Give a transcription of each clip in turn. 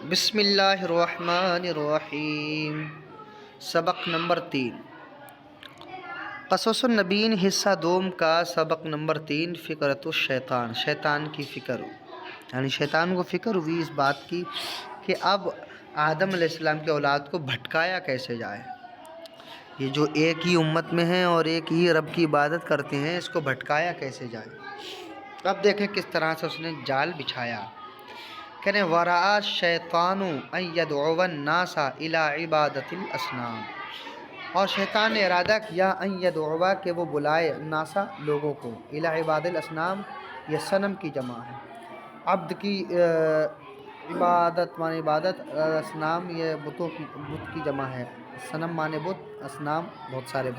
بسم اللہ الرحمن الرحیم۔ سبق نمبر 3، قصص النبیین حصہ دوم کا سبق نمبر 3، فکرۃ الشیطان، شیطان کی فکر، یعنی شیطان کو فکر ہوئی اس بات کی کہ اب آدم علیہ السلام کی اولاد کو بھٹکایا کیسے جائے۔ یہ جو ایک ہی امت میں ہیں اور ایک ہی رب کی عبادت کرتے ہیں، اس کو بھٹکایا کیسے جائے۔ اب دیکھیں کس طرح سے اس نے جال بچھایا۔ کہنے ورأى الشیطان ان یدعو الناس الی عبادۃ الاصنام، اور شیطان نے ارادہ کیا ان یدعو کہ وہ بلائے الناس لوگوں کو، الی عبادۃ الاصنام، یہ صنم کی جمع ہے، عبد کی عبادت معنی عبادت، اصنام یہ بتوں کی، بت کی جمع ہے، صنم معنی بت، اصنام بہت سارے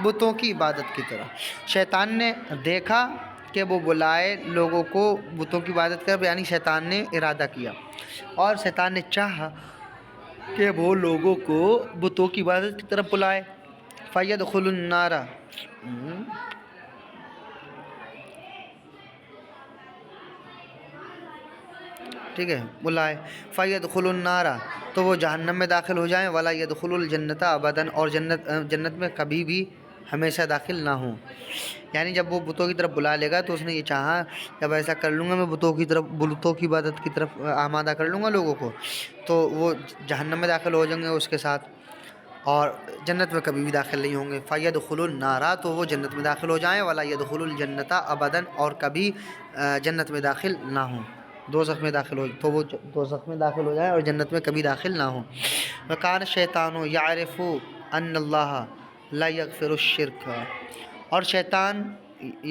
بتوں کی عبادت کی طرح۔ شیطان نے دیکھا کہ وہ بلائے لوگوں کو بتوں کی عبادت کر، یعنی شیطان نے ارادہ کیا اور شیطان نے چاہا کہ وہ لوگوں کو بتوں کی عبادت کی طرف بلائے۔ فَيَدْخُلُ النَّارَ، ٹھیک ہے، بلائے فَيَدْخُلُ النَّارَ، تو وہ جہنم میں داخل ہو جائیں، وَلَا يَدْخُلُ الْجَنَّةَ أَبَدًا، اور جنت میں کبھی بھی ہمیشہ داخل نہ ہوں۔ یعنی جب وہ بتوں کی طرف بلا لے گا تو اس نے یہ چاہا جب ایسا کر لوں گا میں، بتوں کی عبادت کی طرف آمادہ کر لوں گا لوگوں کو، تو وہ جہنم میں داخل ہو جائیں گے اس کے ساتھ، اور جنت میں کبھی بھی داخل نہیں ہوں گے۔ فَيَدْخُلُ النَّارَ، تو وہ جنت میں داخل ہو جائیں، وَلَا يَدْخُلُ الْجَنَّةَ أَبَدًا، اور کبھی جنت میں داخل نہ ہوں، دوزخ میں داخل ہو، تو وہ دوزخ میں داخل ہو جائیں اور جنت میں کبھی داخل نہ ہوں۔ وَكَانَ الشَّيْطَانُ يَعْرِفُ أَنَّ اللَّهَ لَا يَغْفِرُ الشِّرْكَ، اور شیطان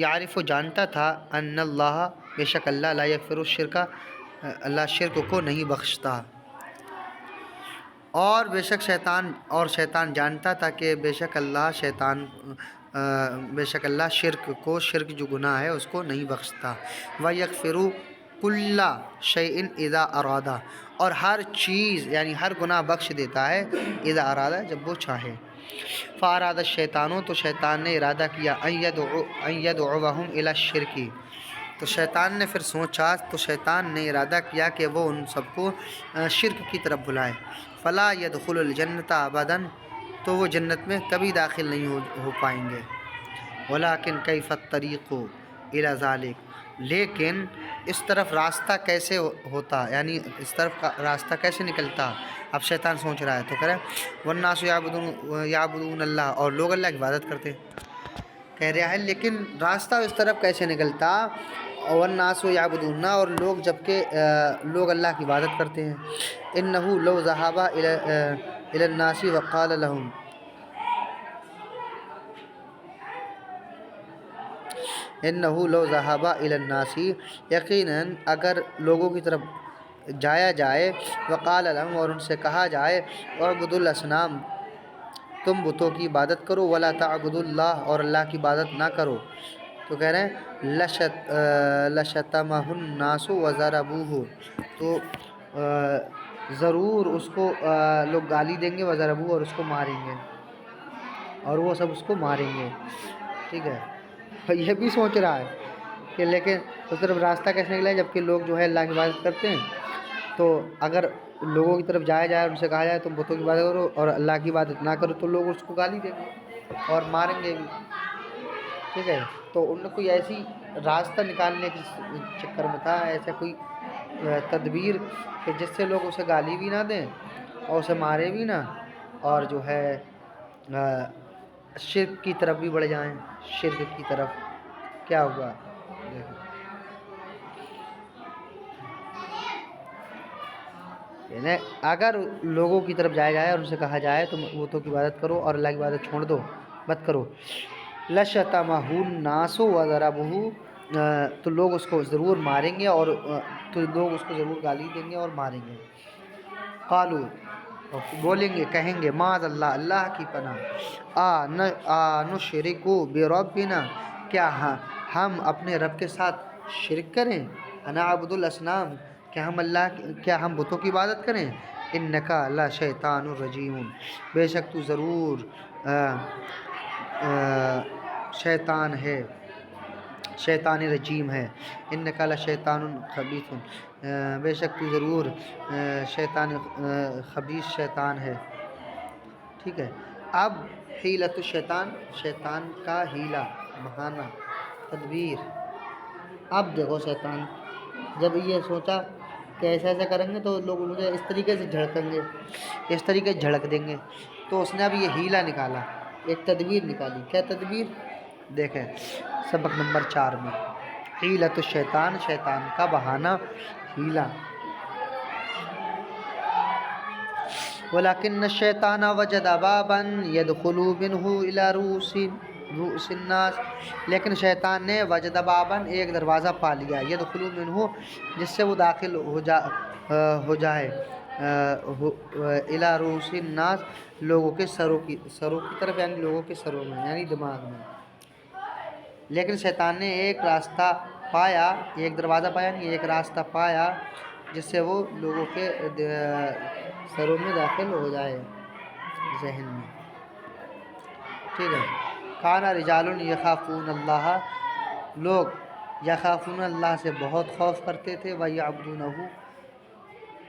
یعرف جانتا تھا، ان اللہ، بے شک اللہ، لا یغفر الشرک، اللہ شرک کو نہیں بخشتا، اور بے شک شیطان جانتا تھا کہ بے شک اللہ شرک کو، شرک جو گناہ ہے اس کو نہیں بخشتا۔ وَيَغْفِرُ كُلَّ شَيْءٍ إِذَا أَرَادَ، اور ہر چیز یعنی ہر گناہ بخش دیتا ہے، اذا ارادہ، جب وہ چاہے۔ فاراد الشیطان، تو شیطان نے ارادہ کیا، ان یدعوہم الی الشرک، تو شیطان نے پھر سوچا، تو شیطان نے ارادہ کیا کہ وہ ان سب کو شرک کی طرف بلائے۔ فلا يدخل الجنۃ ابدا، تو وہ جنت میں کبھی داخل نہیں ہو پائیں گے۔ ولکن کیف الطریق الی ذلک، لیکن اس طرف راستہ کیسے ہوتا، یعنی اس طرف کا راستہ کیسے نکلتا۔ اب شیطان سوچ رہا ہے، تو کہہ رہا ہے والناس یعبدون اللہ، اور لوگ اللہ کی عبادت کرتے ہیں، کہہ رہا ہے لیکن راستہ اس طرف کیسے نکلتا۔ والناس یعبدون، اور لوگ جبکہ لوگ اللہ کی عبادت کرتے ہیں۔ انہ لو ذهب الی الناس وقال لهم، انہ لو ذهب الی الناس، یقیناً اگر لوگوں کی طرف جایا جائے، وقال لهم، اور ان سے کہا جائے، اعبدوا الاصنام، تم بتوں کی عبادت کرو، ولا تعبدوا اللہ، اور اللہ کی عبادت نہ کرو، تو کہہ رہے ہیں لشتمہ الناس وضربوہ، تو ضرور اس کو لوگ گالی دیں گے، وضربوہ، اور اس کو ماریں گے، اور وہ سب اس کو ماریں گے، ٹھیک ہے۔ یہ بھی سوچ رہا ہے کہ لیکن اس طرف راستہ کیسے نکلا ہے، جبکہ لوگ جو ہے اللہ کی عبادت کرتے ہیں، تو اگر لوگوں کی طرف جایا جائے، ان سے کہا جائے تم بتوں کی عبادت کرو اور اللہ کی عبادت نہ کرو، تو لوگ اس کو گالی دیں گے اور ماریں گے بھی، ٹھیک ہے۔ تو ان نے کوئی ایسی راستہ نکالنے کے چکر میں تھا، ایسا کوئی تدبیر کہ جس سے لوگ اسے گالی بھی نہ دیں اور اسے مارے بھی نہ، اور جو ہے شرک کی طرف بھی بڑھ جائیں، شرک کی طرف۔ کیا ہوا دیکھو، یعنی اگر لوگوں کی طرف جایا جائے اور ان سے کہا جائے تم بتوں کی عبادت کرو اور اللہ کی عبادت چھوڑ دو، مت کرو، لشتمہ الناس وضربوہ، تو لوگ اس کو ضرور ماریں گے، اور تو لوگ اس کو ضرور گالی دیں گے اور ماریں گے۔ قالو، بولیں گے، کہیں گے، معاذ اللہ، اللہ کی پناہ، نشرک بربنا، کیا ہم اپنے رب کے ساتھ شرک کریں، نعبد الاصنام، کیا ہم بتوں کی عبادت کریں، انک لشیطان الرجیم، بے شک تو ضرور شیطان ہے، شیطان رجیم ہے، انک لشیطان خبیث، بے شک تو ضرور شیطان خبیث شیطان ہے. ٹھیک ہے. اب حیلت الشیطان، شیطان کا حیلہ، بہانہ، تدبیر. اب دیکھو شیطان جب یہ سوچا کہ ایسا ایسا کریں گے تو لوگ مجھے اس طریقے سے جھڑکیں گے، اس طریقے سے جھڑک دیں گے، تو اس نے اب یہ حیلہ نکالا، ایک تدبیر نکالی. کیا تدبیر؟ دیکھیں سبق نمبر 4 میں حیلت الشیطان، شیطان کا بہانہ، حیلہ. وَلَكِنَّ الشَّيْطَانَ وَجَدَ بَابًا يَدْخُلُ مِنْهُ إِلَى رُؤُوسِ النَّاسِ. لیکن شیطان نے وجد بابًا ایک دروازہ پا لیا، يَدْخُلُ مِنْهُ جس سے وہ داخل ہو جائے إِلَى رُؤُوسِ النَّاسِ لوگوں کے سروں کی طرف، یعنی لوگوں کے سروں میں، یعنی دماغ میں. لیکن شیطان نے ایک راستہ پایا، ایک دروازہ پایا نہیں، ایک راستہ پایا جس سے وہ لوگوں کے سروں میں داخل ہو جائے، ذہن میں. ٹھیک ہے. کان رجال یخافون اللہ، لوگ یخافون اللہ سے بہت خوف کرتے تھے، ویعبدونہ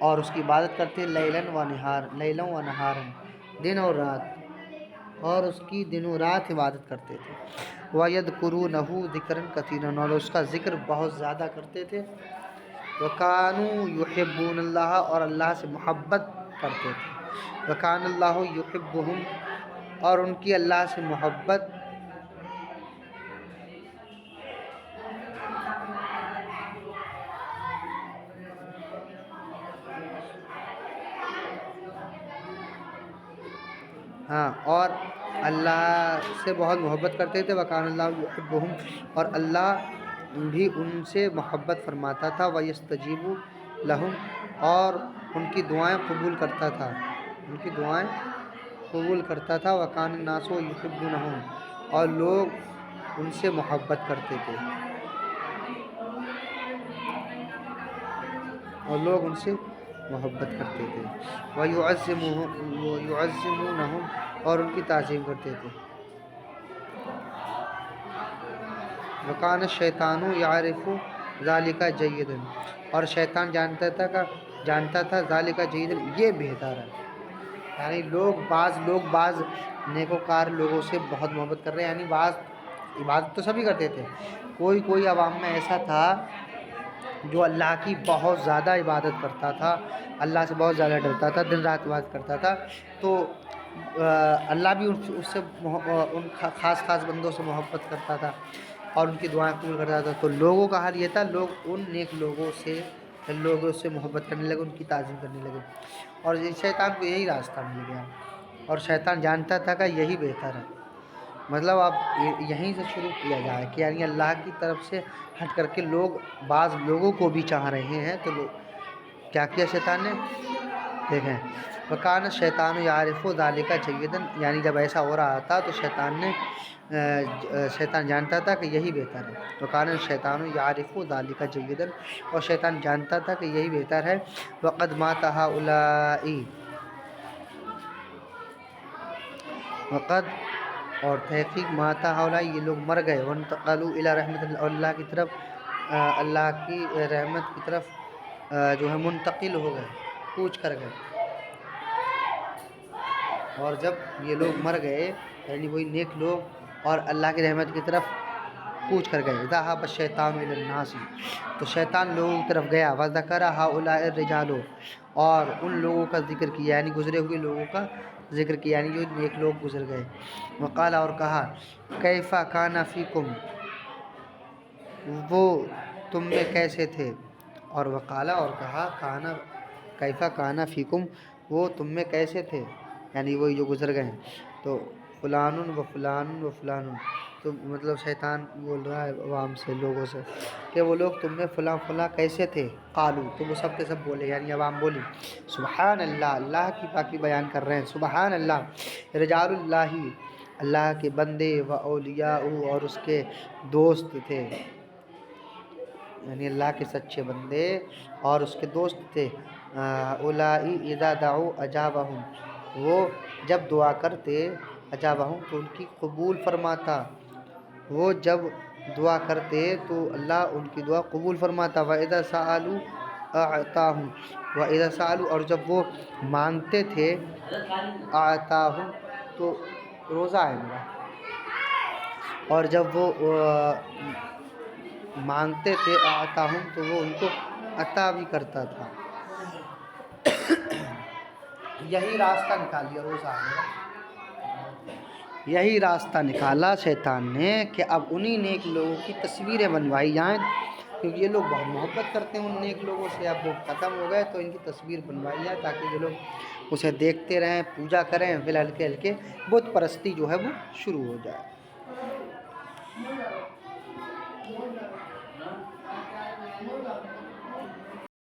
اور اس کی عبادت کرتے، لیلاً و نہاراً دن اور رات، اور اس کی دن و رات عبادت کرتے تھے. وَيَذْكُرُونَهُ ذِكْرًا كَثِيرًا اور اس کا ذکر بہت زیادہ کرتے تھے. وَكَانُوا يُحِبُّونَ اللَّهَ اور اللہ سے محبت کرتے تھے. وَكَانَ اللَّهُ يُحِبُّهُمْ اور ان کی اللہ سے محبت. ہاں، اور اللہ سے بہت محبت کرتے تھے. وَكَانَ اللَّهُ يُحِبُّهُمْ اور اللہ بھی ان سے محبت فرماتا تھا. وَيَسْتَجِيبُ لَهُمْ اور ان کی دعائیں قبول کرتا تھا، ان کی دعائیں قبول کرتا تھا. وَكَانَ النَّاسُ يُحِبُّونَهُ اور لوگ ان سے محبت کرتے تھے، اور لوگ ان سے محبت کرتے تھے. وَيُعَظِّمُونَهُمْ اور ان کی تعظیم کرتے تھے. وَكَانَ الشَّيْطَانُ يَعْرِفُ ذَلِكَ جَيِّدًا اور شیطان جانتا تھا ذَلِكَ جَيِّدًا یہ بہتر ہے. یعنی بعض لوگ نیکوکار لوگوں سے بہت محبت کر رہے ہیں، یعنی بعض عبادت تو سبھی کرتے تھے، کوئی عوام میں ایسا تھا جو اللہ کی بہت زیادہ عبادت کرتا تھا، اللہ سے بہت زیادہ ڈرتا تھا، دن رات عبادت کرتا تھا. تو اللہ بھی اس سے ان خاص بندوں سے محبت کرتا تھا اور ان کی دعائیں قبول کرتا تھا. تو لوگوں کا حال یہ تھا، لوگ ان نیک لوگوں سے محبت کرنے لگے، ان کی تعظیم کرنے لگے. اور شیطان کو یہی راستہ مل گیا، اور شیطان جانتا تھا کہ یہی بہتر ہے. مطلب اب یہیں سے شروع کیا جائے کہ یعنی اللہ کی طرف سے ہٹ کر کے بعض لوگوں کو بھی چاہ رہے ہیں. تو کیا کیا شیطان نے؟ دیکھیں وَكَانَ الشَّيْطَانُ يَعْرِفُ ذَلِكَ جَيِّدًا یعنی جب ایسا ہو رہا تھا تو شیطان جانتا تھا کہ یہی بہتر ہے. وَكَانَ الشَّيْطَانُ يَعْرِفُ ذَلِكَ جَيِّدًا اور شیطان جانتا تھا کہ یہی بہتر ہے. وَقَدْ مَاتَ هَؤُلَاءِ وقد اور تحقیق ماتا ہؤلاء یہ لوگ مر گئے. وانتقلوا الی رحمت اللہ کی طرف، اللہ کی رحمت کی طرف جو ہے منتقل ہو گئے، کوچ کر گئے. اور جب یہ لوگ مر گئے یعنی وہی نیک لوگ اور اللہ کی رحمت کی طرف کوچ کر گئے. ذهب الشیطان الی الناس تو شیطان لوگوں کی طرف گیا. وذکر هؤلاء الرجال اور ان لوگوں کا ذکر کیا، یعنی گزرے ہوئے لوگوں کا ذکر کیا، یعنی جو نیک لوگ گزر گئے. وقال اور کہا کیف کان فیکم وہ تم میں کیسے تھے. اور وقال اور کہا کیف کان فیکم وہ تم میں کیسے تھے، یعنی وہی جو گزر گئے. تو فلان و فلان و فلان، تو مطلب شیطان بول رہا ہے عوام سے، لوگوں سے کہ وہ لوگ تم میں فلاں فلاں کیسے تھے. قالو تو وہ سب کے سب بولے، یعنی عوام بولی سبحان اللہ، اللہ کی پاکی بیان کر رہے ہیں. سبحان اللہ رجال اللہ اللہ کے بندے، و اولیاء اور اس کے دوست تھے، یعنی اللہ کے سچے بندے اور اس کے دوست تھے. اولائی اذا دعوا اجابہم وہ جب دعا کرتے، اجابہم تو ان کی قبول فرماتا، وہ جب دعا کرتے تو اللہ ان کی دعا قبول فرماتا. وَإِذَا سَأَلُوا اعطاہم وَإِذَا سَأَلُوا، اور جب وہ مانگتے تھے، اعطاہم تو روزہ ہے میرا، اور جب وہ مانگتے تھے اعطاہم تو وہ ان کو عطا بھی کرتا تھا۔ یہی راستہ نکال لیا، روزہ ہے میرا، یہی راستہ نکالا شیطان نے کہ اب انہی نیک لوگوں کی تصویریں بنوائی جائیں، کیونکہ یہ لوگ بہت محبت کرتے ہیں ان نیک لوگوں سے، اب وہ ختم ہو گئے تو ان کی تصویر بنوائی جائے تاکہ یہ لوگ اسے دیکھتے رہیں، پوجا کریں، پھر ہلکے ہلکے بت پرستی جو ہے وہ شروع ہو جائے۔